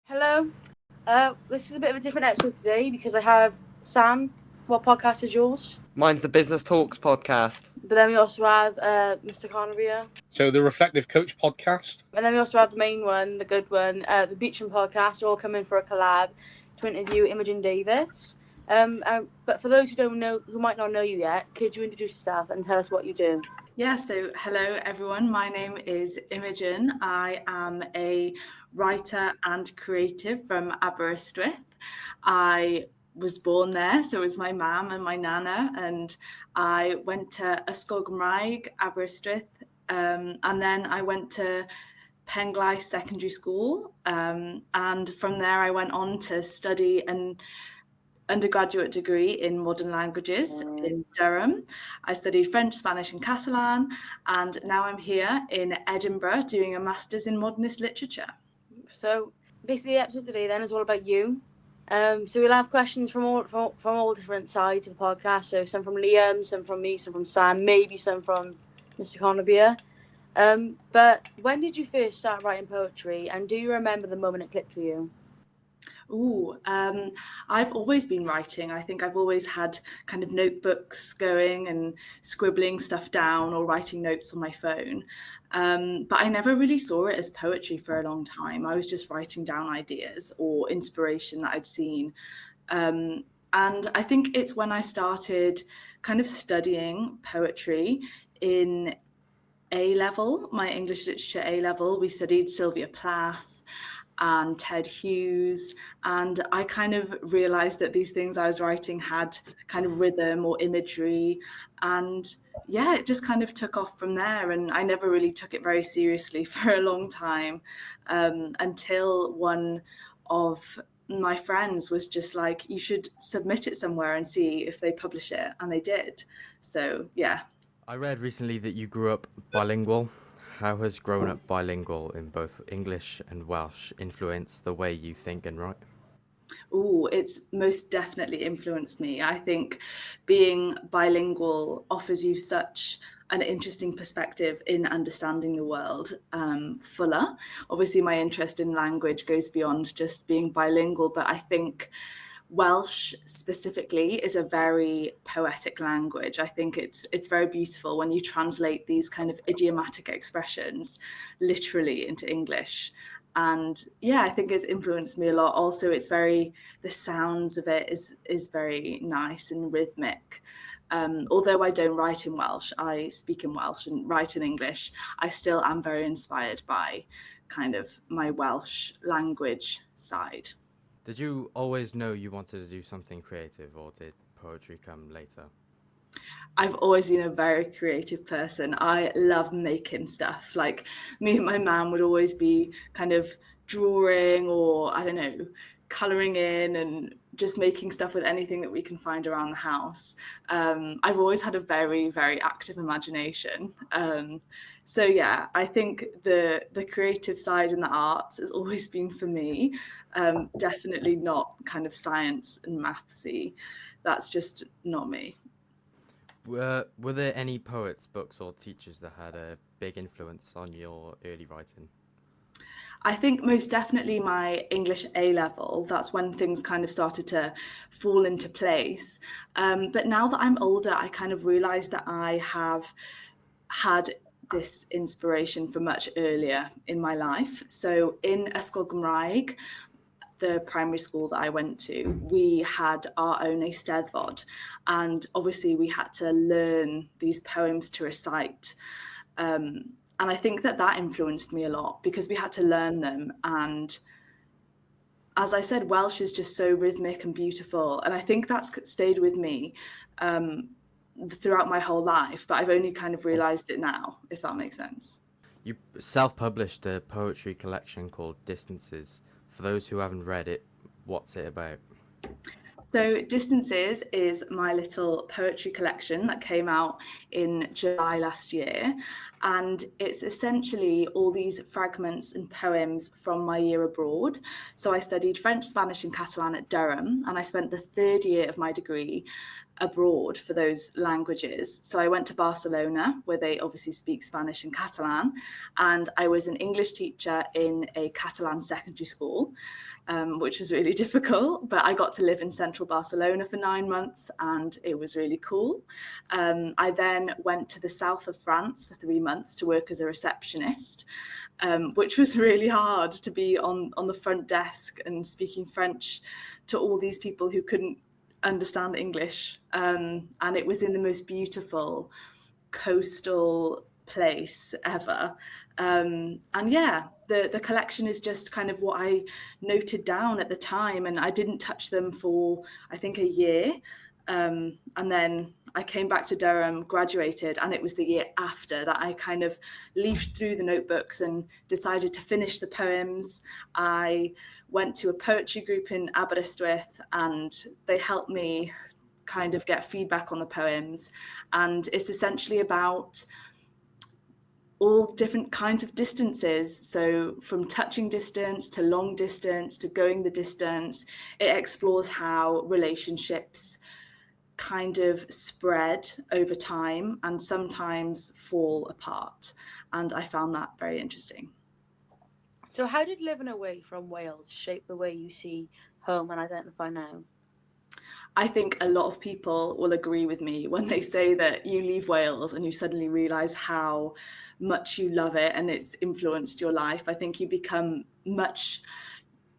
Hello. This is a bit of a different episode today because I have Sam. What podcast is yours? Mine's the Business Talks podcast. But then we also have Mr. Connery. So the Reflective Coach podcast. And then we also have the main one, the good one, the Beecham podcast, all coming for a collab to interview Imogen Davies. But for those who might not know you yet, could you introduce yourself and tell us what you do? Yeah, so hello everyone. My name is Imogen. I am a writer and creative from Aberystwyth. I was born there, so was my mum and my nana, and I went to Ysgol Gymraeg, Aberystwyth, and then I went to Penglais Secondary School, and from there I went on to study an undergraduate degree in modern languages in Durham. I studied French, Spanish and Catalan, and now I'm here in Edinburgh doing a master's in modernist literature. So basically the episode today then is all about you. So we'll have questions from all different sides of the podcast. So some from Liam, some from me, some from Sam, maybe some from Mr. Connery. But when did you first start writing poetry, and do you remember the moment it clicked for you? I've always been writing. I think I've always had kind of notebooks going and scribbling stuff down or writing notes on my phone. But I never really saw it as poetry for a long time. I was just writing down ideas or inspiration that I'd seen. And I think it's when I started kind of studying poetry in A-level, my English literature A-level. We studied Sylvia Plath and Ted Hughes, and I kind of realized that these things I was writing had kind of rhythm or imagery, and yeah, it just kind of took off from there. And I never really took it very seriously for a long time, until one of my friends was just like, you should submit it somewhere and see if they publish it, and they did. So yeah. I read recently that you grew up bilingual. How has growing up bilingual in both English and Welsh influenced the way you think and write? It's most definitely influenced me. I think being bilingual offers you such an interesting perspective in understanding the world fuller. Obviously, my interest in language goes beyond just being bilingual, but I think Welsh specifically is a very poetic language. I think it's very beautiful when you translate these kind of idiomatic expressions literally into English. And yeah, I think it's influenced me a lot. Also, the sounds of it is very nice and rhythmic. Although I don't write in Welsh, I speak in Welsh and write in English, I still am very inspired by kind of my Welsh language side. Did you always know you wanted to do something creative, or did poetry come later? I've always been a very creative person. I love making stuff. Like, me and my mum would always be kind of drawing or, I don't know, colouring in and just making stuff with anything that we can find around the house. I've always had a very, very active imagination. So yeah, I think the creative side and the arts has always been for me. Definitely not kind of science and mathsy. That's just not me. Were there any poets, books, or teachers that had a big influence on your early writing? I think most definitely my English A-level. That's when things kind of started to fall into place. But now that I'm older, I kind of realised that I have had this inspiration from much earlier in my life. So in Ysgol Gymraeg, the primary school that I went to, we had our own Eisteddfod, and obviously we had to learn these poems to recite. And I think that influenced me a lot because we had to learn them. And as I said, Welsh is just so rhythmic and beautiful. And I think that's stayed with me throughout my whole life, but I've only kind of realised it now, if that makes sense. You self-published a poetry collection called Distances. For those who haven't read it, what's it about? So Distances is my little poetry collection that came out in July last year. And it's essentially all these fragments and poems from my year abroad. So I studied French, Spanish and Catalan at Durham, and I spent the third year of my degree abroad for those languages. So I went to Barcelona, where they obviously speak Spanish and Catalan, and I was an English teacher in a Catalan secondary school, which was really difficult, but I got to live in central Barcelona for 9 months, and it was really cool. I then went to the south of France for 3 months to work as a receptionist, which was really hard, to be on the front desk and speaking French to all these people who couldn't understand English. And it was in the most beautiful coastal place ever. And yeah, the collection is just kind of what I noted down at the time, and I didn't touch them for, I think, a year. And then I came back to Durham, graduated, and it was the year after that I kind of leafed through the notebooks and decided to finish the poems. I went to a poetry group in Aberystwyth, and they helped me kind of get feedback on the poems. And it's essentially about all different kinds of distances. So from touching distance to long distance to going the distance, it explores how relationships kind of spread over time and sometimes fall apart. And I found that very interesting. So how did living away from Wales shape the way you see home and identify now? I think a lot of people will agree with me when they say that you leave Wales and you suddenly realise how much you love it and it's influenced your life. I think you become much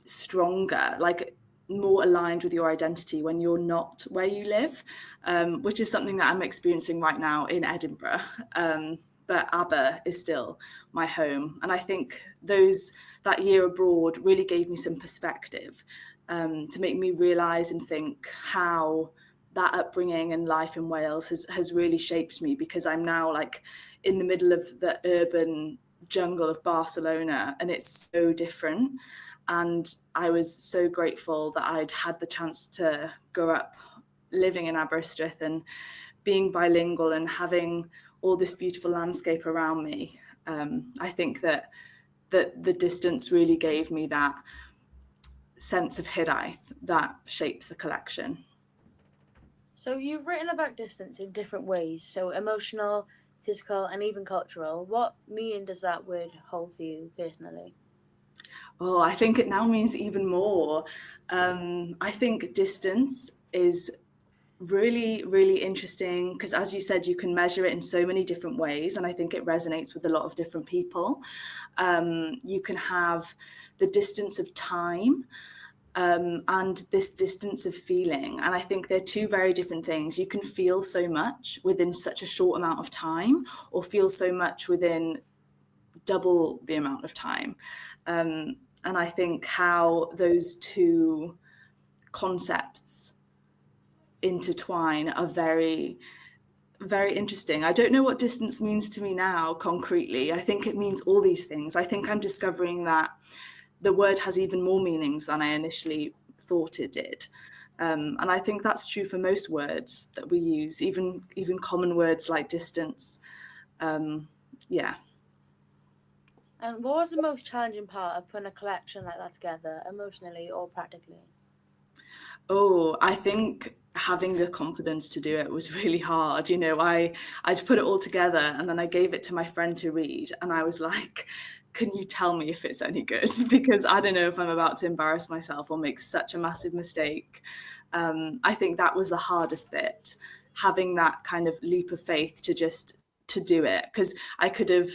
stronger, like more aligned with your identity when you're not where you live, which is something that I'm experiencing right now in Edinburgh. But Aber is still my home. And I think that year abroad really gave me some perspective, to make me realise and think how that upbringing and life in Wales has really shaped me, because I'm now like in the middle of the urban jungle of Barcelona, and it's so different. And I was so grateful that I'd had the chance to grow up living in Aberystwyth and being bilingual and having all this beautiful landscape around me. I think that the distance really gave me that sense of hiraeth that shapes the collection. So you've written about distance in different ways, so emotional, physical, and even cultural. What meaning does that word hold to you personally? Oh, I think it now means even more. I think distance is really, really interesting because, as you said, you can measure it in so many different ways, and I think it resonates with a lot of different people. You can have the distance of time, and this distance of feeling, and I think they're two very different things. You can feel so much within such a short amount of time, or feel so much within double the amount of time. And I think how those two concepts intertwine are very, very interesting. I don't know what distance means to me now concretely. I think it means all these things. I think I'm discovering that the word has even more meanings than I initially thought it did. And I think that's true for most words that we use, even common words like distance. Yeah. And what was the most challenging part of putting a collection like that together, emotionally or practically? Oh, I think having the confidence to do it was really hard. You know, I'd put it all together and then I gave it to my friend to read, and I was like, can you tell me if it's any good? Because I don't know if I'm about to embarrass myself or make such a massive mistake. I think that was the hardest bit, having that kind of leap of faith to do it, because I could have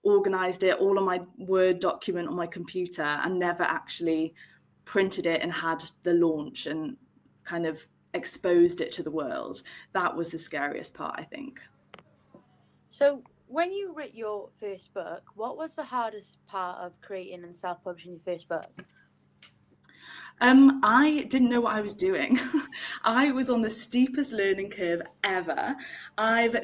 organized it all on my Word document on my computer and never actually printed it and had the launch and kind of exposed it to the world. That was the scariest part, I think. So when you wrote your first book, what was the hardest part of creating and self-publishing your first book? I didn't know what I was doing. I was on the steepest learning curve ever. I've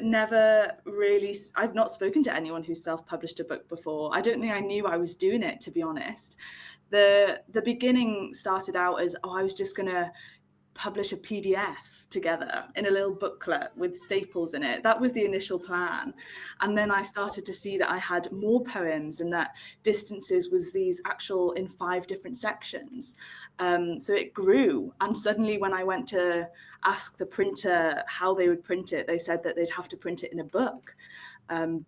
not spoken to anyone who self-published a book before. I don't think I knew I was doing it, to be honest. The beginning started out as, I was just going to publish a PDF together in a little booklet with staples in it. That was the initial plan. And then I started to see that I had more poems and that Distances was these actual in 5 different sections. So it grew. And suddenly when I went to ask the printer how they would print it, they said that they'd have to print it in a book.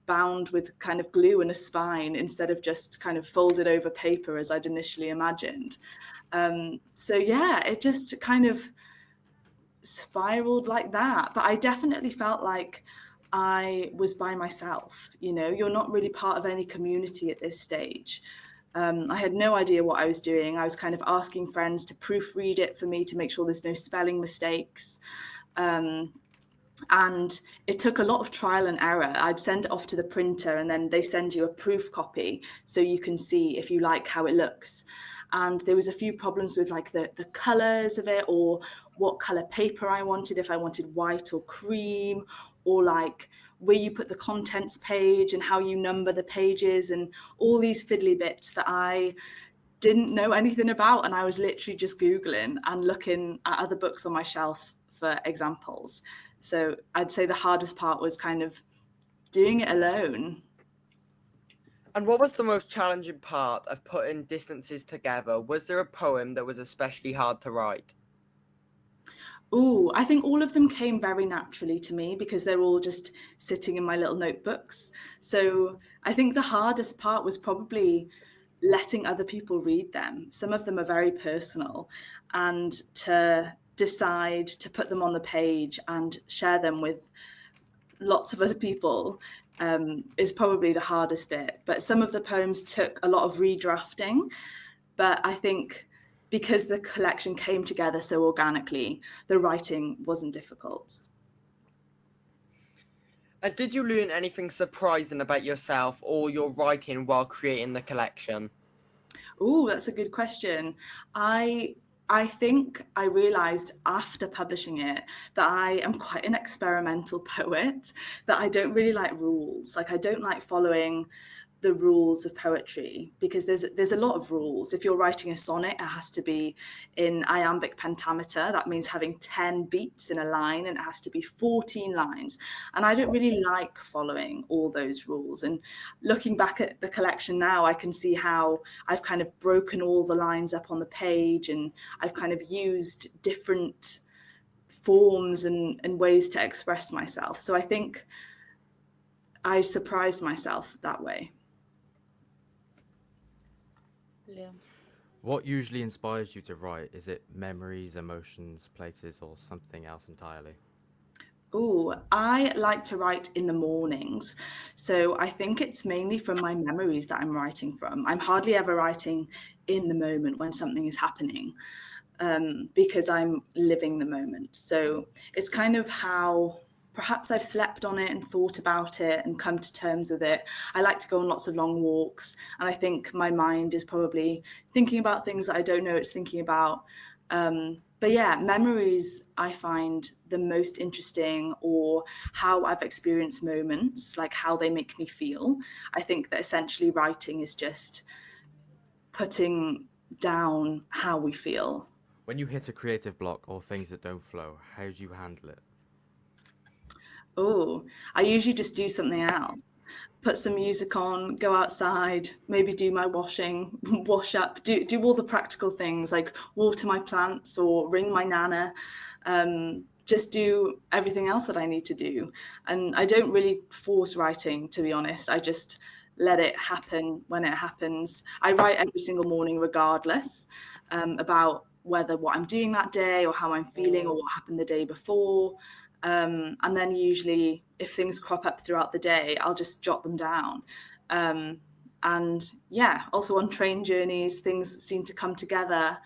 Bound with kind of glue and a spine instead of just kind of folded over paper as I'd initially imagined. So yeah, it just kind of spiraled like that. But I definitely felt like I was by myself. You know, you're not really part of any community at this stage. I had no idea what I was doing. I was kind of asking friends to proofread it for me to make sure there's no spelling mistakes. And it took a lot of trial and error. I'd send it off to the printer and then they send you a proof copy so you can see if you like how it looks. And there was a few problems with like the colors of it, or what color paper I wanted, if I wanted white or cream, or like where you put the contents page and how you number the pages, and all these fiddly bits that I didn't know anything about. And I was literally just Googling and looking at other books on my shelf for examples. So I'd say the hardest part was kind of doing it alone. And what was the most challenging part of putting Distances together? Was there a poem that was especially hard to write? Ooh, I think all of them came very naturally to me because they're all just sitting in my little notebooks. So I think the hardest part was probably letting other people read them. Some of them are very personal, and to decide to put them on the page and share them with lots of other people is probably the hardest bit. But some of the poems took a lot of redrafting. But I think because the collection came together so organically, the writing wasn't difficult. And did you learn anything surprising about yourself or your writing while creating the collection? Oh, that's a good question. I think I realized after publishing it that I am quite an experimental poet, that I don't really like rules. Like I don't like following the rules of poetry because there's a lot of rules. If you're writing a sonnet, it has to be in iambic pentameter. That means having 10 beats in a line, and it has to be 14 lines. And I don't really like following all those rules. And looking back at the collection now, I can see how I've kind of broken all the lines up on the page, and I've kind of used different forms and ways to express myself. So I think I surprised myself that way. Yeah. What usually inspires you to write? Is it memories, emotions, places, or something else entirely? Oh, I like to write in the mornings. So I think it's mainly from my memories that I'm writing from. I'm hardly ever writing in the moment when something is happening, because I'm living the moment. So it's kind of how perhaps I've slept on it and thought about it and come to terms with it. I like to go on lots of long walks, and I think my mind is probably thinking about things that I don't know it's thinking about. But yeah, memories I find the most interesting, or how I've experienced moments, like how they make me feel. I think that essentially writing is just putting down how we feel. When you hit a creative block or things that don't flow, how do you handle it? Oh, I usually just do something else. Put some music on, go outside, maybe do my washing, wash up, do all the practical things like water my plants or ring my nana. Just do everything else that I need to do. And I don't really force writing, to be honest. I just let it happen when it happens. I write every single morning regardless, about whether what I'm doing that day or how I'm feeling or what happened the day before. And then usually if things crop up throughout the day, I'll just jot them down. And yeah, also on train journeys, things seem to come together.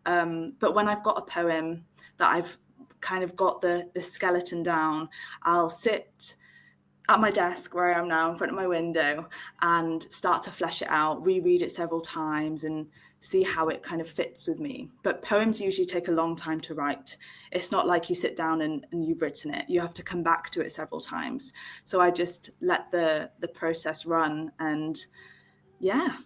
But when I've got a poem that I've kind of got the skeleton down, I'll sit at my desk where I am now in front of my window and start to flesh it out, reread it several times and see how it kind of fits with me. But poems usually take a long time to write. It's not like you sit down and you've written it. You have to come back to it several times. So I just let the process run, and yeah.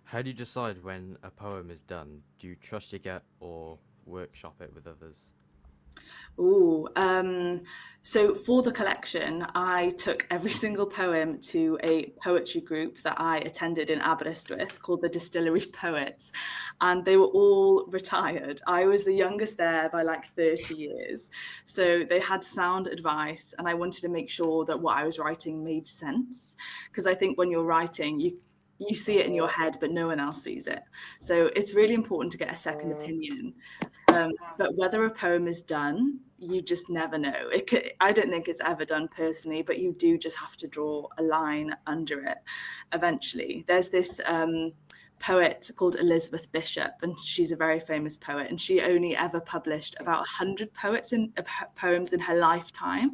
How do you decide when a poem is done? Do you trust your gut or workshop it with others? Ooh, so for the collection, I took every single poem to a poetry group that I attended in Aberystwyth called the Distillery Poets, and they were all retired. I was the youngest there by like 30 years. So they had sound advice, and I wanted to make sure that what I was writing made sense. Because I think when you're writing, you see it in your head, but no one else sees it. So it's really important to get a second opinion. But whether a poem is done, you just never know. I don't think it's ever done personally, but you do just have to draw a line under it eventually. There's this poet called Elizabeth Bishop, and she's a very famous poet, and she only ever published about 100 poems in her lifetime,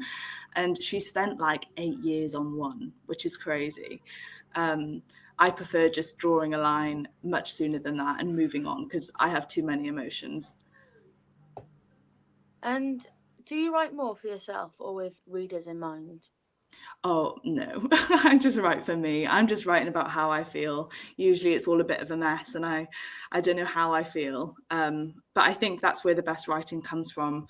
and she spent like 8 years on one, which is crazy. I prefer just drawing a line much sooner than that and moving on, because I have too many emotions. And do you write more for yourself or with readers in mind? Oh, no, I just write for me. I'm just writing about how I feel. Usually it's all a bit of a mess, and I don't know how I feel. But I think that's where the best writing comes from.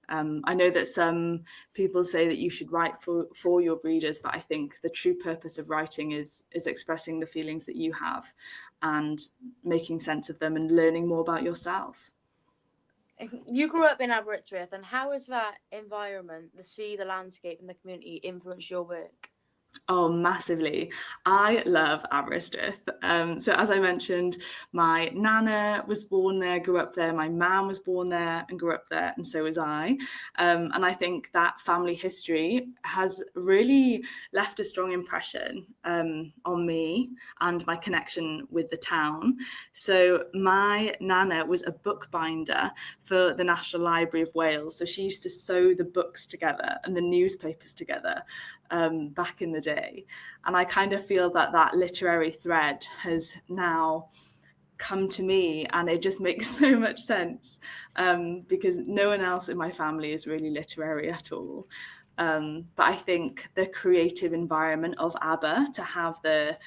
I know that some people say that you should write for your readers, but I think the true purpose of writing is expressing the feelings that you have and making sense of them and learning more about yourself. You grew up in Aberystwyth, and how has that environment, the sea, the landscape, and the community influenced your work? Oh, massively. I love Aberystwyth. So as I mentioned, my nana was born there, grew up there. My mum was born there and grew up there, and so was I. And I think that family history has really left a strong impression on me and my connection with the town. So my nana was a bookbinder for the National Library of Wales. So she used to sew the books together and the newspapers together back in the day. And I kind of feel that literary thread has now come to me, and it just makes so much sense because no one else in my family is really literary at all. But I think the creative environment of Aber, to have the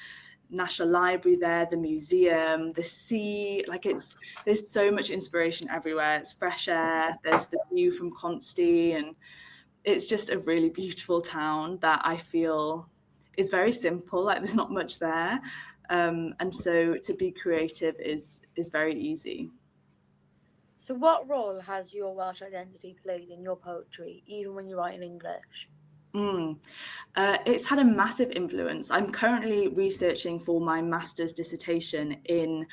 National Library there, the museum, the sea, there's so much inspiration everywhere. It's fresh air, there's the view from Consti, and it's just a really beautiful town that I feel is very simple. Like there's not much there. And so to be creative is very easy. So what role has your Welsh identity played in your poetry, even when you write in English? It's had a massive influence. I'm currently researching for my master's dissertation in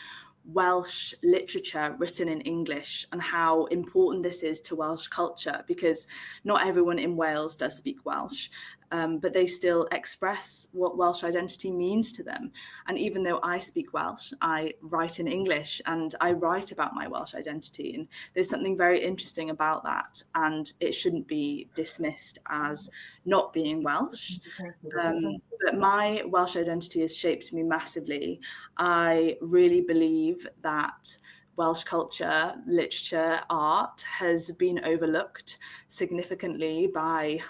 Welsh literature written in English and how important this is to Welsh culture, because not everyone in Wales does speak Welsh, but they still express what Welsh identity means to them. And even though I speak Welsh, I write in English and I write about my Welsh identity. And there's something very interesting about that. And it shouldn't be dismissed as not being Welsh. But my Welsh identity has shaped me massively. I really believe that Welsh culture, literature, art has been overlooked significantly by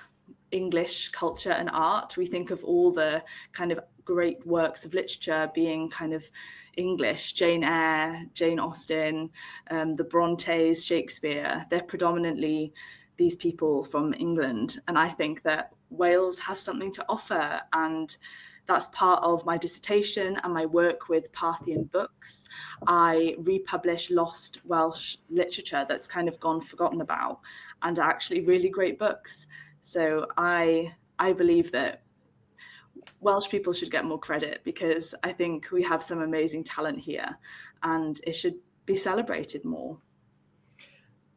English culture and art. We think of all the kind of great works of literature being kind of English, Jane Eyre, Jane Austen, the Brontes, Shakespeare. They're predominantly these people from England. And I think that Wales has something to offer, and that's part of my dissertation and my work with Parthian Books. I republish lost Welsh literature that's kind of gone forgotten about, and are actually really great books. So I believe that Welsh people should get more credit, because I think we have some amazing talent here and it should be celebrated more.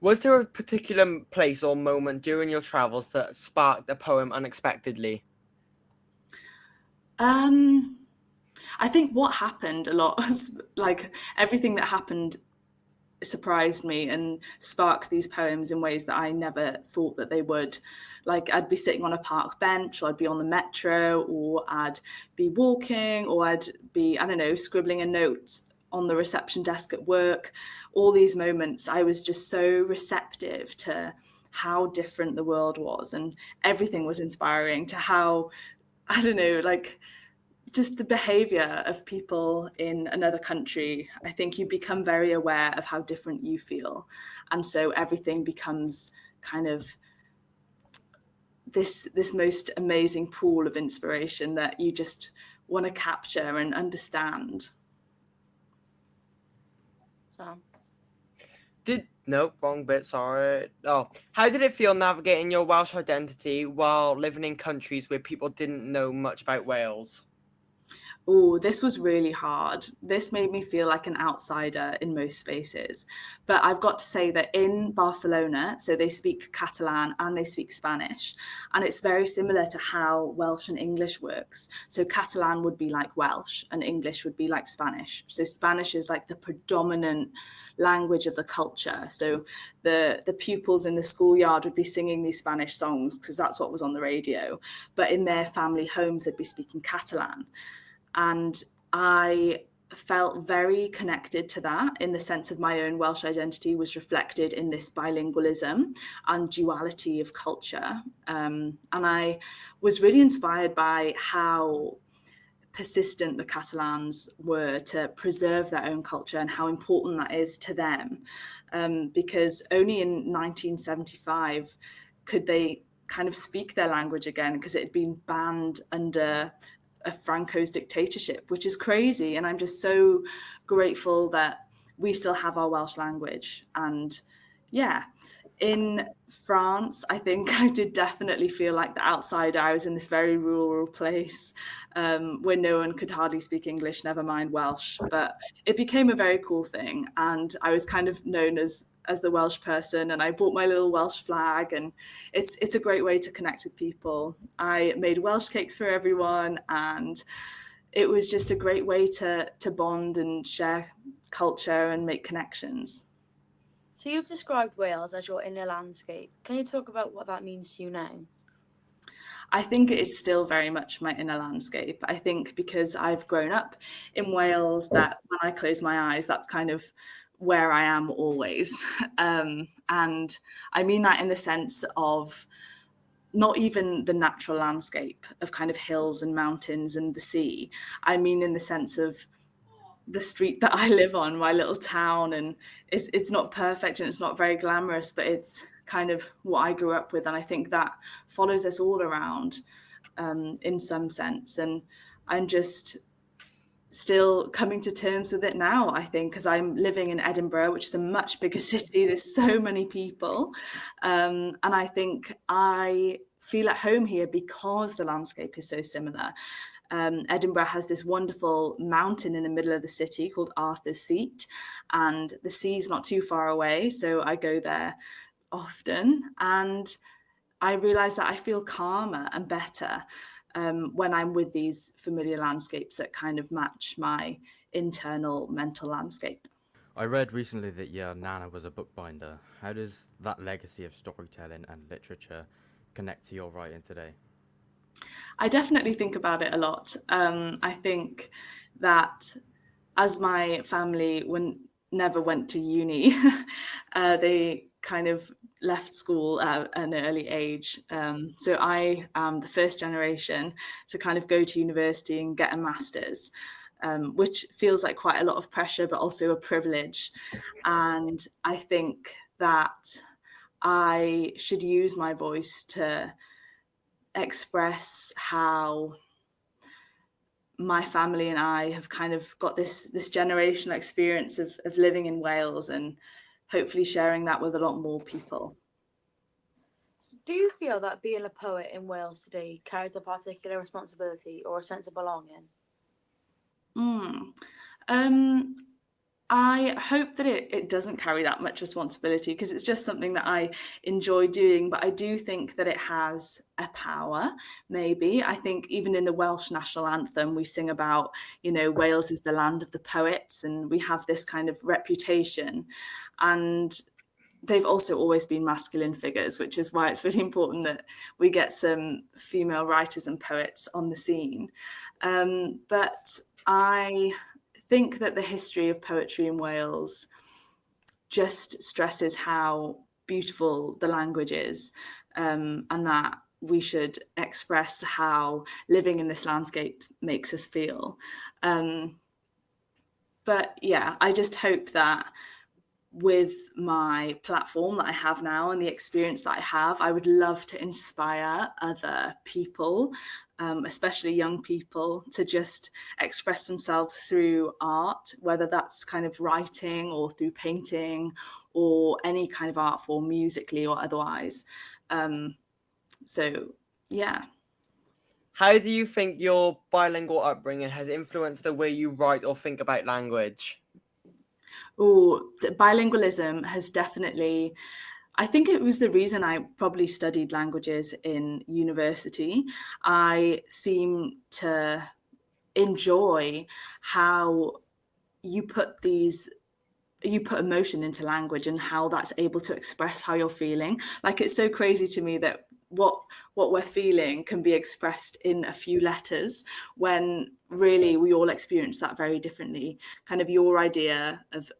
Was there a particular place or moment during your travels that sparked a poem unexpectedly? I think what happened a lot was like everything that happened surprised me and sparked these poems in ways that I never thought that they would. Like I'd be sitting on a park bench, or I'd be on the metro, or I'd be walking, or I'd be, I don't know, scribbling a note on the reception desk at work. All these moments, I was just so receptive to how different the world was, and everything was inspiring to how, I don't know, like just the behavior of people in another country. I think you become very aware of how different you feel. And so everything becomes kind of this most amazing pool of inspiration that you just want to capture and understand. So, No, wrong bit, sorry. Oh, how did it feel navigating your Welsh identity while living in countries where people didn't know much about Wales? Oh, this was really hard. This made me feel like an outsider in most spaces. But I've got to say that in Barcelona, so they speak Catalan and they speak Spanish, and it's very similar to how Welsh and English works. So Catalan would be like Welsh and English would be like Spanish. So Spanish is like the predominant language of the culture. So the pupils in the schoolyard would be singing these Spanish songs because that's what was on the radio. But in their family homes, they'd be speaking Catalan. And I felt very connected to that in the sense of my own Welsh identity was reflected in this bilingualism and duality of culture. And I was really inspired by how persistent the Catalans were to preserve their own culture and how important that is to them. Because only in 1975 could they kind of speak their language again, because it had been banned under Franco's dictatorship, which is crazy. And I'm just so grateful that we still have our Welsh language. And yeah, in France, I think I did definitely feel like the outsider. I was in this very rural place where no one could hardly speak English, never mind Welsh. But it became a very cool thing. And I was kind of known as the Welsh person, and I bought my little Welsh flag, and it's a great way to connect with people. I made Welsh cakes for everyone, and it was just a great way to bond and share culture and make connections. So you've described Wales as your inner landscape. Can you talk about what that means to you now? I think it is still very much my inner landscape. I think because I've grown up in Wales, that when I close my eyes, that's kind of where I am always. And I mean that in the sense of not even the natural landscape of kind of hills and mountains and the sea. I mean in the sense of the street that I live on, my little town, and it's not perfect and it's not very glamorous, but it's kind of what I grew up with. And I think that follows us all around in some sense. And I'm just still coming to terms with it now, I think, because I'm living in Edinburgh, which is a much bigger city. There's so many people. And I think I feel at home here because the landscape is so similar. Edinburgh has this wonderful mountain in the middle of the city called Arthur's Seat, and the sea's not too far away, so I go there often, and I realise that I feel calmer and better when I'm with these familiar landscapes that kind of match my internal mental landscape. I read recently that your Nana was a bookbinder. How does that legacy of storytelling and literature connect to your writing today? I definitely think about it a lot. I think that as my family never went to uni, they kind of left school at an early age. So I am the first generation to kind of go to university and get a master's, which feels like quite a lot of pressure, but also a privilege. And I think that I should use my voice to express how my family and I have kind of got this generational experience of living in Wales, and hopefully sharing that with a lot more people. So do you feel that being a poet in Wales today carries a particular responsibility or a sense of belonging? I hope that it doesn't carry that much responsibility, because it's just something that I enjoy doing. But I do think that it has a power, maybe. I think even in the Welsh National Anthem, we sing about, Wales is the land of the poets, and we have this kind of reputation. And they've also always been masculine figures, which is why it's really important that we get some female writers and poets on the scene. But I think that the history of poetry in Wales just stresses how beautiful the language is, and that we should express how living in this landscape makes us feel. But yeah, I just hope that with my platform that I have now and the experience that I have, I would love to inspire other people, especially young people, to just express themselves through art, whether that's kind of writing or through painting or any kind of art form, musically or otherwise. So, yeah. How do you think your bilingual upbringing has influenced the way you write or think about language? Bilingualism has definitely, I think it was the reason I probably studied languages in university. I seem to enjoy how you put emotion into language and how that's able to express how you're feeling. Like, it's so crazy to me that what we're feeling can be expressed in a few letters, when really we all experience that very differently. Kind of your idea of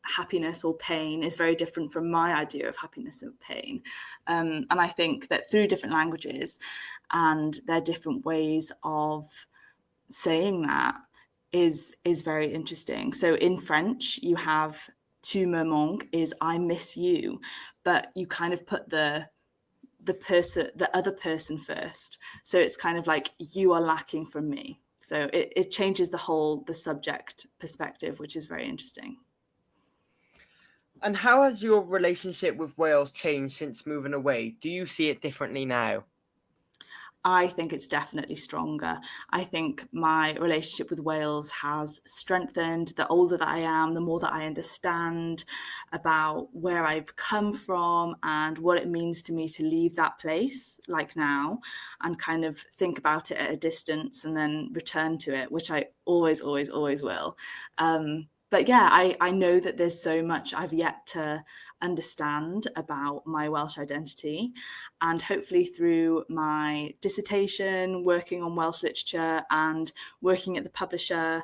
happiness or pain is very different from my idea of happiness and pain. And I think that through different languages and their different ways of saying that is very interesting. So in French, you have tu me manques is I miss you, but you kind of put the other person first. So it's kind of like, you are lacking from me. So it changes the subject perspective, which is very interesting. And how has your relationship with Wales changed since moving away? Do you see it differently now? I think it's definitely stronger. I think my relationship with Wales has strengthened. The older that I am, the more that I understand about where I've come from and what it means to me to leave that place, like now, and kind of think about it at a distance and then return to it, which I always will. But yeah, I know that there's so much I've yet to understand about my Welsh identity, and hopefully through my dissertation, working on Welsh literature and working at the publisher,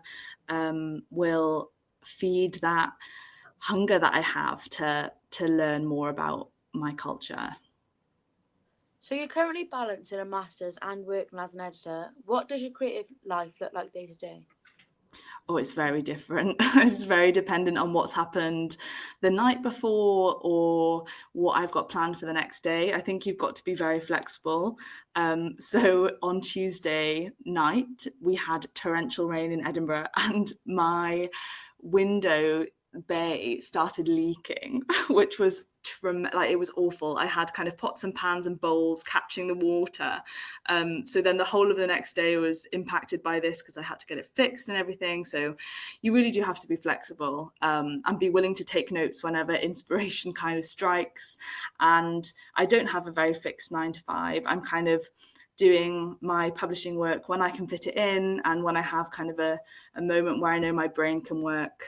will feed that hunger that I have to learn more about my culture. So you're currently balancing a master's and working as an editor. What does your creative life look like day to day? Oh, it's very different. It's very dependent on what's happened the night before or what I've got planned for the next day. I think you've got to be very flexible. So on Tuesday night, we had torrential rain in Edinburgh, and my window bay started leaking, which was it was awful. I had kind of pots and pans and bowls catching the water. So then the whole of the next day was impacted by this, because I had to get it fixed and everything. So you really do have to be flexible, and be willing to take notes whenever inspiration kind of strikes. And I don't have a very fixed 9 to 5. I'm kind of doing my publishing work when I can fit it in, and when I have kind of a moment where I know my brain can work,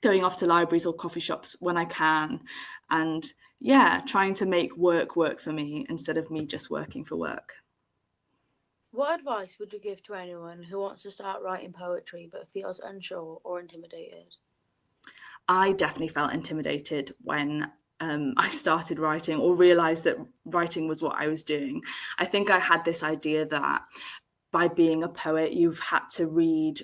going off to libraries or coffee shops when I can, and yeah, trying to make work for me instead of me just working for work. What advice would you give to anyone who wants to start writing poetry but feels unsure or intimidated? I definitely felt intimidated when I started writing, or realised that writing was what I was doing. I think I had this idea that by being a poet, you've had to read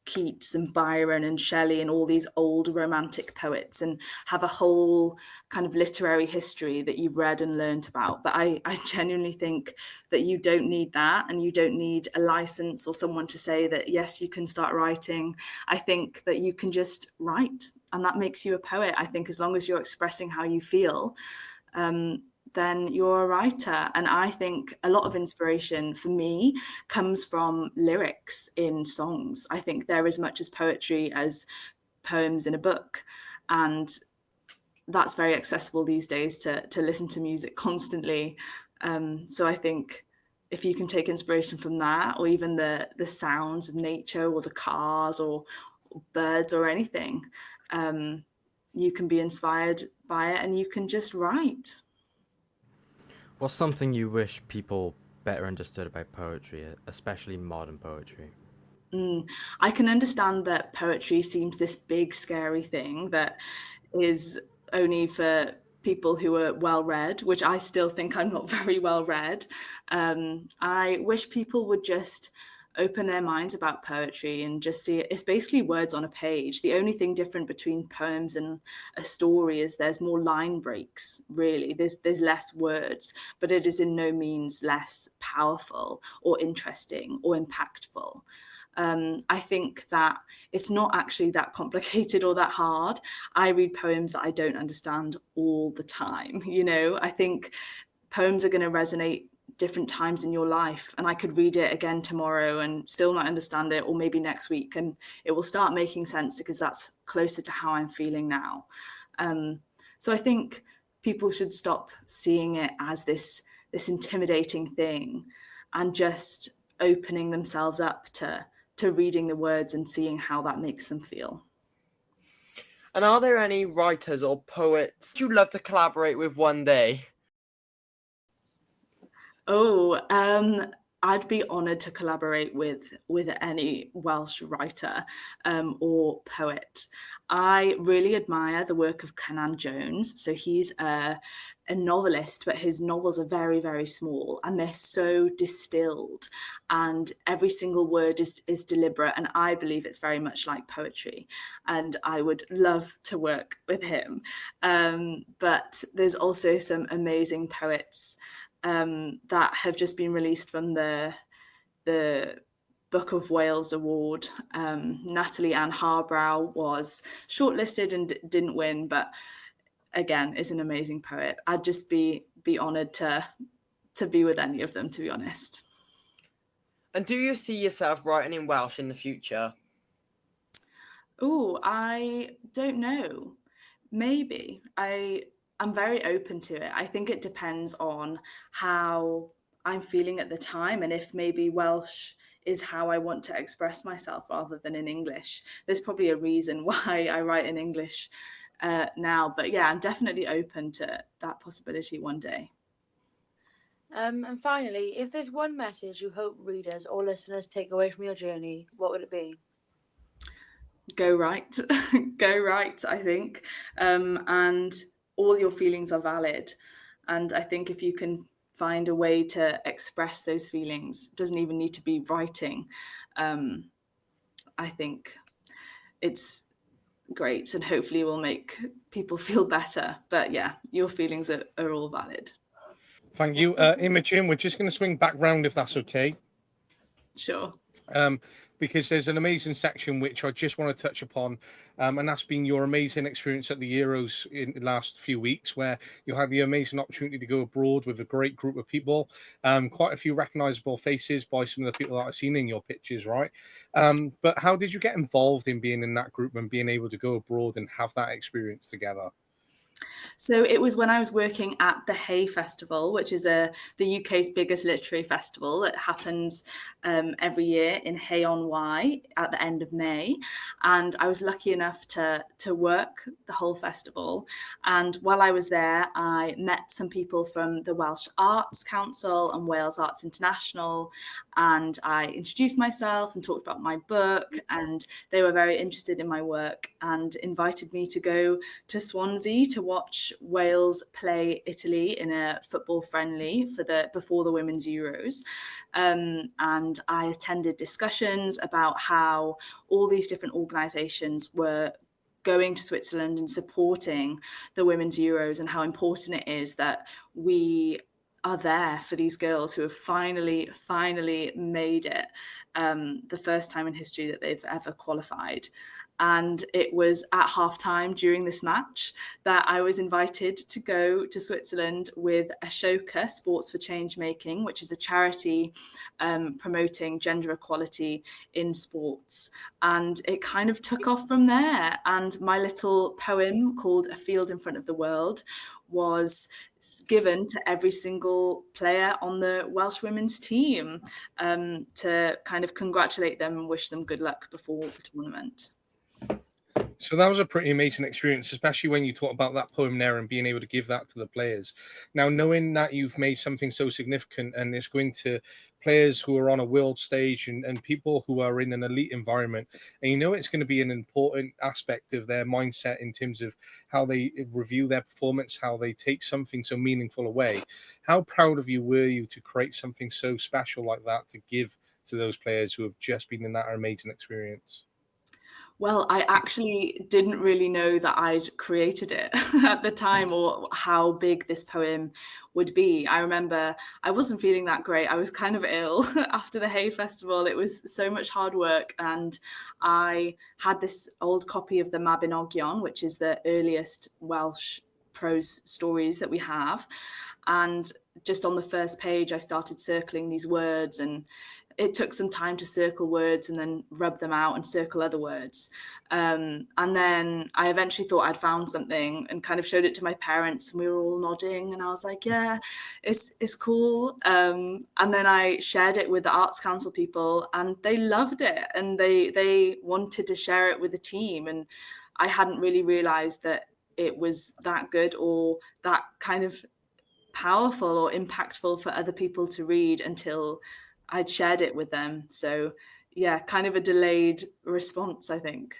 Keats and Byron and Shelley and all these old romantic poets and have a whole kind of literary history that you've read and learned about. But I genuinely think that you don't need that, and you don't need a license or someone to say that, yes, you can start writing. I think that you can just write, and that makes you a poet. I think as long as you're expressing how you feel, then you're a writer. And I think a lot of inspiration for me comes from lyrics in songs. I think they're as much as poetry as poems in a book. And that's very accessible these days to listen to music constantly. So I think if you can take inspiration from that, or even the sounds of nature, or the cars or birds or anything, you can be inspired by it and you can just write. What's something you wish people better understood about poetry, especially modern poetry? I can understand that poetry seems this big, scary thing that is only for people who are well read, which I still think I'm not very well read. I wish people would just open their minds about poetry and just see it. It's basically words on a page. The only thing different between poems and a story is there's more line breaks, really. There's less words, but it is in no means less powerful or interesting or impactful. I think that it's not actually that complicated or that hard. I read poems that I don't understand all the time. I think poems are going to resonate different times in your life, and I could read it again tomorrow and still not understand it, or maybe next week, and it will start making sense because that's closer to how I'm feeling now. So I think people should stop seeing it as this intimidating thing and just opening themselves up to reading the words and seeing how that makes them feel. And are there any writers or poets you'd love to collaborate with one day? I'd be honoured to collaborate with any Welsh writer or poet. I really admire the work of Cynan Jones. So he's a novelist, but his novels are very, very small and they're so distilled, and every single word is deliberate, and I believe it's very much like poetry, and I would love to work with him. But there's also some amazing poets that have just been released from the Book of Wales Award. Natalie Ann Harbrow was shortlisted and didn't win, but again is an amazing poet. I'd just be honoured to be with any of them, to be honest. And do you see yourself writing in Welsh in the future? Oh, I don't know. Maybe. I'm very open to it. I think it depends on how I'm feeling at the time, and if maybe Welsh is how I want to express myself rather than in English. There's probably a reason why I write in English now, but yeah, I'm definitely open to that possibility one day. And finally, if there's one message you hope readers or listeners take away from your journey, what would it be? Go right. Go right, I think. And all your feelings are valid. And I think if you can find a way to express those feelings, it doesn't even need to be writing. I think it's great, and hopefully will make people feel better. But yeah, your feelings are all valid. Thank you. Imogen, we're just going to swing back round if that's okay. Sure. Because there's an amazing section which I just want to touch upon, and that's been your amazing experience at the Euros in the last few weeks, where you had the amazing opportunity to go abroad with a great group of people, quite a few recognisable faces by some of the people that I've seen in your pictures, right? But how did you get involved in being in that group and being able to go abroad and have that experience together? So it was when I was working at the Hay Festival, which is the UK's biggest literary festival. It happens every year in Hay-on-Wye at the end of May. And I was lucky enough to work the whole festival. And while I was there, I met some people from the Welsh Arts Council and Wales Arts International. And I introduced myself and talked about my book. And they were very interested in my work and invited me to go to Swansea to watch Wales play Italy in a football friendly before the Women's Euros. And I attended discussions about how all these different organisations were going to Switzerland and supporting the Women's Euros, and how important it is that we are there for these girls who have finally made it, the first time in history that they've ever qualified. And it was at halftime during this match that I was invited to go to Switzerland with Ashoka Sports for Change Making, which is a charity promoting gender equality in sports. And it kind of took off from there. And my little poem called A Field in Front of the World was given to every single player on the Welsh women's team to kind of congratulate them and wish them good luck before the tournament. So that was a pretty amazing experience, especially when you talk about that poem there and being able to give that to the players. Now, knowing that you've made something so significant and it's going to players who are on a world stage and people who are in an elite environment, and you know it's going to be an important aspect of their mindset in terms of how they review their performance, how they take something so meaningful away. How proud of you were you to create something so special like that to give to those players who have just been in that amazing experience? Well, I actually didn't really know that I'd created it at the time, or how big this poem would be. I remember I wasn't feeling that great. I was kind of ill after the Hay Festival. It was so much hard work. And I had this old copy of the Mabinogion, which is the earliest Welsh prose stories that we have. And just on the first page, I started circling these words, and it took some time to circle words and then rub them out and circle other words. And then I eventually thought I'd found something and kind of showed it to my parents, and we were all nodding, and I was like, yeah, it's cool. And then I shared it with the Arts Council people, and they loved it, and they wanted to share it with the team. And I hadn't really realized that it was that good or that kind of powerful or impactful for other people to read until I'd shared it with them. So yeah, kind of a delayed response, I think.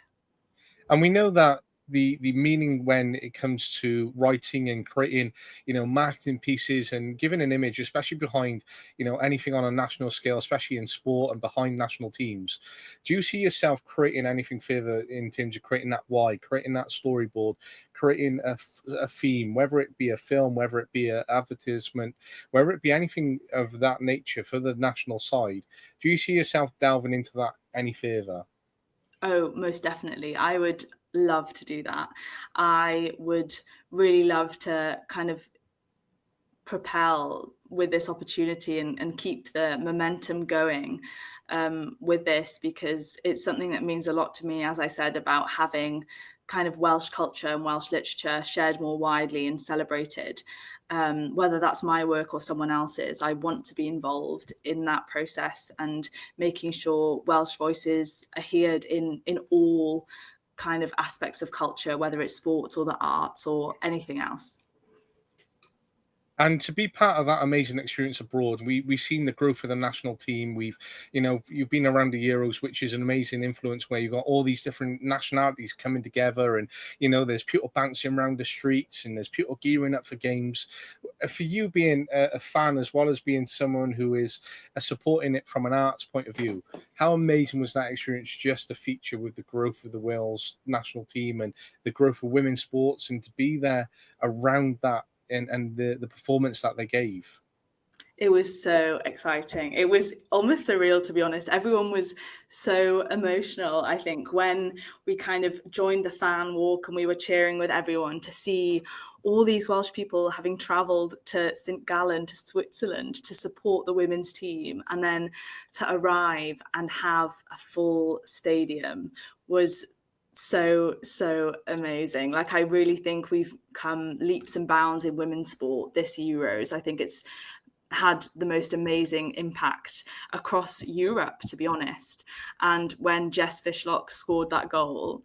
And we know that the meaning when it comes to writing and creating, marketing pieces and giving an image, especially behind, anything on a national scale, especially in sport and behind national teams. Do you see yourself creating anything further in terms of creating that why, creating that storyboard, creating a theme, whether it be a film, whether it be an advertisement, whether it be anything of that nature for the national side? Do you see yourself delving into that any further? Oh, most definitely. I would love to do that. I would really love to kind of propel with this opportunity and keep the momentum going with this, because it's something that means a lot to me, as I said, about having kind of Welsh culture and Welsh literature shared more widely and celebrated. Whether that's my work or someone else's, I want to be involved in that process and making sure Welsh voices are heard in all kind of aspects of culture, whether it's sports or the arts or anything else. And to be part of that amazing experience abroad, we've seen the growth of the national team. You've been around the Euros, which is an amazing influence where you've got all these different nationalities coming together, and there's people bouncing around the streets, and there's people gearing up for games. For you being a fan as well as being someone who is supporting it from an arts point of view, how amazing was that experience just to feature with the growth of the Wales national team and the growth of women's sports, and to be there around that and the performance that they gave? It was so exciting. It was almost surreal, to be honest. Everyone was so emotional, I think, when we kind of joined the fan walk and we were cheering with everyone, to see all these Welsh people having travelled to St Gallen, to Switzerland, to support the women's team, and then to arrive and have a full stadium was so amazing. Like, I really think we've come leaps and bounds in women's sport this Euros. I think it's had the most amazing impact across Europe, to be honest. And when Jess Fishlock scored that goal,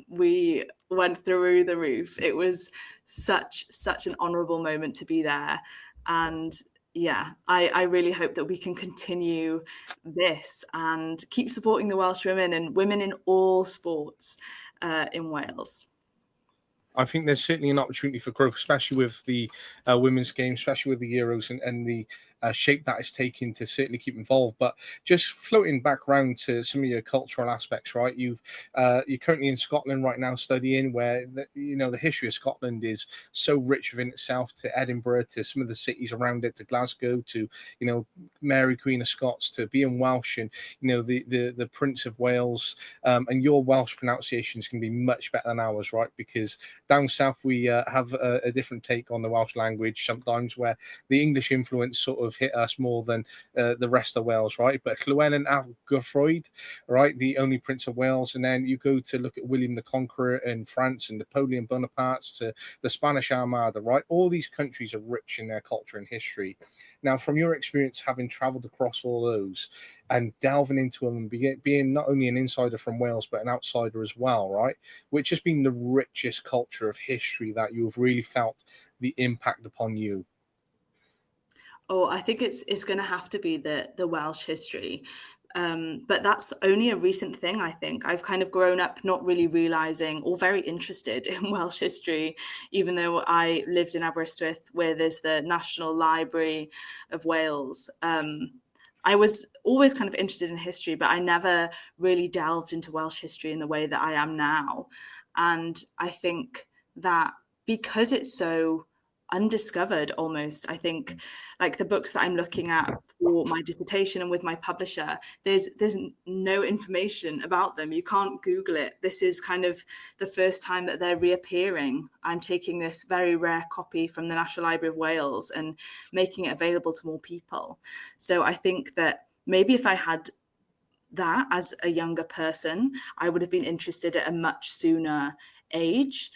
we went through the roof. It was such an honourable moment to be there. And yeah, I really hope that we can continue this and keep supporting the Welsh women and women in all sports in Wales. I think there's certainly an opportunity for growth, especially with the women's game, especially with the Euros and the shape that it's taken to certainly keep involved. But just floating back around to some of your cultural aspects, right? You're currently in Scotland right now studying, where the history of Scotland is so rich within itself. To Edinburgh, to some of the cities around it, to Glasgow, to Mary Queen of Scots, to being Welsh, and the Prince of Wales, and your Welsh pronunciations can be much better than ours, right? Because down south we have a different take on the Welsh language sometimes, where the English influence sort of hit us more than the rest of Wales, right? But Llewellyn ap Gyfrwy, right, the only Prince of Wales, and then you go to look at William the Conqueror in France and Napoleon Bonaparte, to the Spanish Armada, right? All these countries are rich in their culture and history. Now, from your experience having travelled across all those and delving into them and being not only an insider from Wales but an outsider as well, right? Which has been the richest culture of history that you have really felt the impact upon you? Oh, I think it's going to have to be the Welsh history. But that's only a recent thing, I think. I've kind of grown up not really realising or very interested in Welsh history, even though I lived in Aberystwyth, where there's the National Library of Wales. I was always kind of interested in history, but I never really delved into Welsh history in the way that I am now. And I think that because it's so undiscovered almost, I think like the books that I'm looking at for my dissertation and with my publisher, there's no information about them. You can't Google it. This is kind of the first time that they're reappearing. I'm taking this very rare copy from the National Library of Wales and making it available to more people. So I think that maybe if I had that as a younger person, I would have been interested at a much sooner age.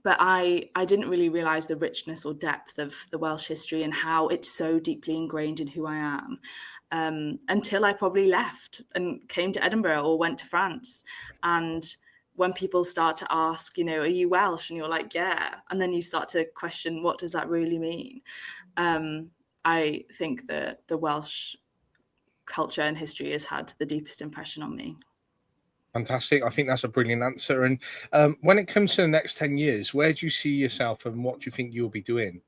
But I didn't really realise the richness or depth of the Welsh history and how it's so deeply ingrained in who I am until I probably left and came to Edinburgh or went to France. And when people start to ask, you know, are you Welsh? And you're like, yeah. And then you start to question, what does that really mean? I think that the Welsh culture and history has had the deepest impression on me. Fantastic. I think that's a brilliant answer. And when it comes to the next 10 years, where do you see yourself and what do you think you'll be doing?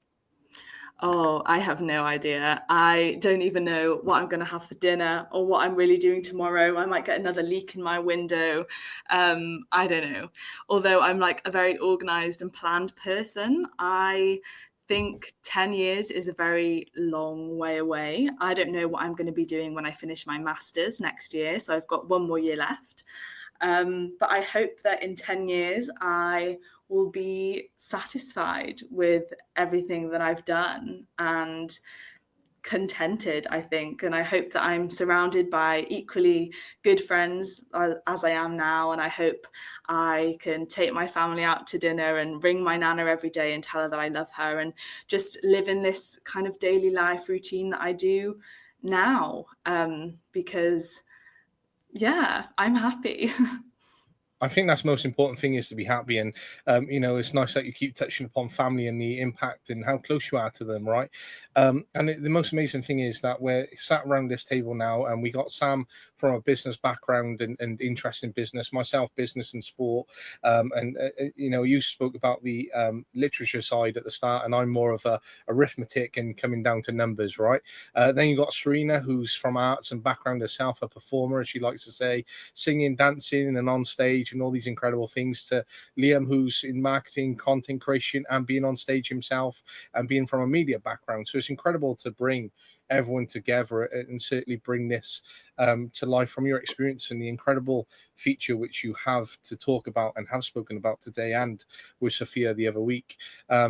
Oh, I have no idea. I don't even know what I'm going to have for dinner or what I'm really doing tomorrow. I might get another leak in my window. I don't know. Although I'm like a very organized and planned person, I think 10 years is a very long way away. I don't know what I'm going to be doing when I finish my master's next year. So I've got one more year left. But I hope that in 10 years, I will be satisfied with everything that I've done and contented, I think. And I hope that I'm surrounded by equally good friends as I am now. And I hope I can take my family out to dinner and ring my nana every day and tell her that I love her and just live in this kind of daily life routine that I do now. Because, yeah, I'm happy. I think that's the most important thing, is to be happy. And, it's nice that you keep touching upon family and the impact and how close you are to them, right? The most amazing thing is that we're sat around this table now and we got Sam from a business background and interest in business, myself, business and sport. You spoke about the literature side at the start, and I'm more of a arithmetic and coming down to numbers, right? Then you got Serena, who's from arts and background herself, a performer, as she likes to say, singing, dancing, and on stage and all these incredible things, to Liam, who's in marketing, content creation, and being on stage himself and being from a media background. So it's incredible to bring everyone together and certainly bring this to life from your experience and the incredible feature which you have to talk about and have spoken about today and with Sophia the other week.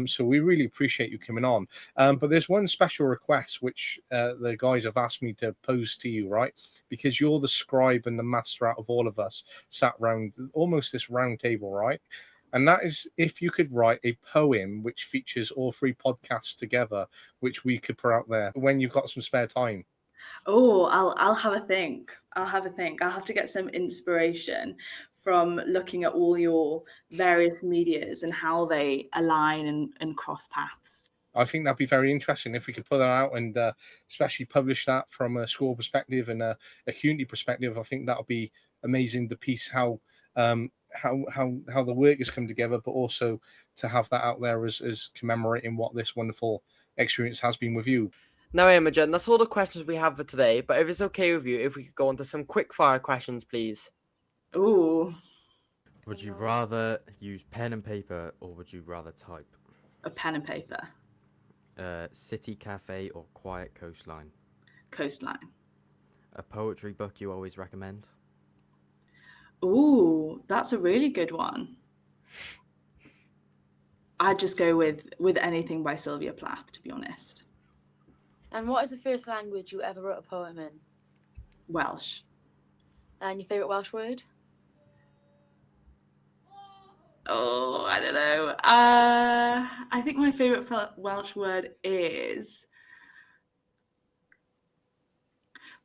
So we really appreciate you coming on. But there's one special request which the guys have asked me to pose to you, right? Because you're the scribe and the master out of all of us sat round almost this round table, right? And that is, if you could write a poem which features all three podcasts together, which we could put out there when you've got some spare time. Oh, I'll have a think. I'll have to get some inspiration from looking at all your various medias and how they align and cross paths. I think that'd be very interesting if we could put that out and especially publish that from a school perspective and a community perspective. I think that'll be amazing. The piece, how the work has come together, but also to have that out there as commemorating what this wonderful experience has been with you. Now, Imogen, that's all the questions we have for today. But if it's okay with you, if we could go on to some quick fire questions, please. Ooh. Would you rather use pen and paper or would you rather type? A pen and paper. City cafe or quiet coastline? Coastline. A poetry book you always recommend? Ooh, that's a really good one. I'd just go with anything by Sylvia Plath, to be honest. And what is the first language you ever wrote a poem in? Welsh. And your favourite Welsh word? Oh, I don't know. I think my favourite Welsh word is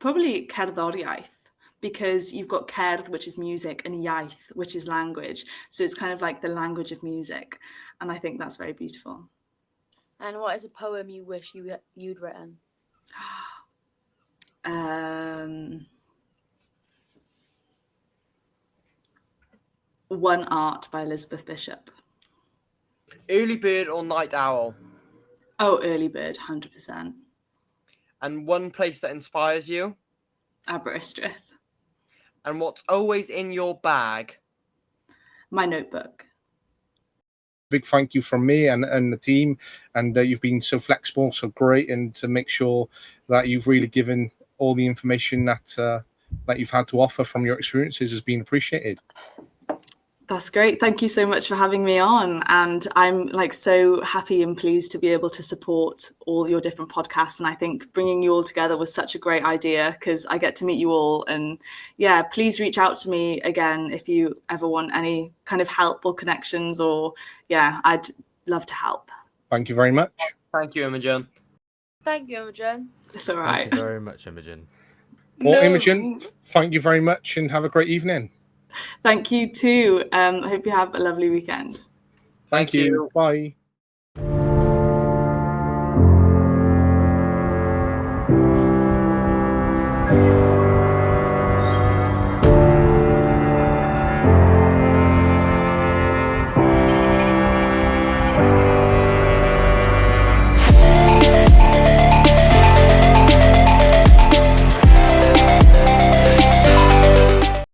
probably cerddoriaeth, because you've got cerdd, which is music, and iaith, which is language. So it's kind of like the language of music. And I think that's very beautiful. And what is a poem you wish you'd written? One Art by Elizabeth Bishop. Early bird or night owl? Oh, early bird, 100%. And one place that inspires you? Aberystwyth. And what's always in your bag? My notebook. Big thank you from me and the team, and you've been so flexible, so great, and to make sure that you've really given all the information that you've had to offer from your experiences has been appreciated. That's great. Thank you so much for having me on. And I'm so happy and pleased to be able to support all your different podcasts. And I think bringing you all together was such a great idea because I get to meet you all. And yeah, please reach out to me again if you ever want any kind of help or connections, or yeah, I'd love to help. Thank you very much. Thank you, Imogen. Thank you, Imogen. It's all right. Thank you very much, Imogen. Well, Imogen, thank you very much and have a great evening. Thank you too. I hope you have a lovely weekend. Thank you. Bye.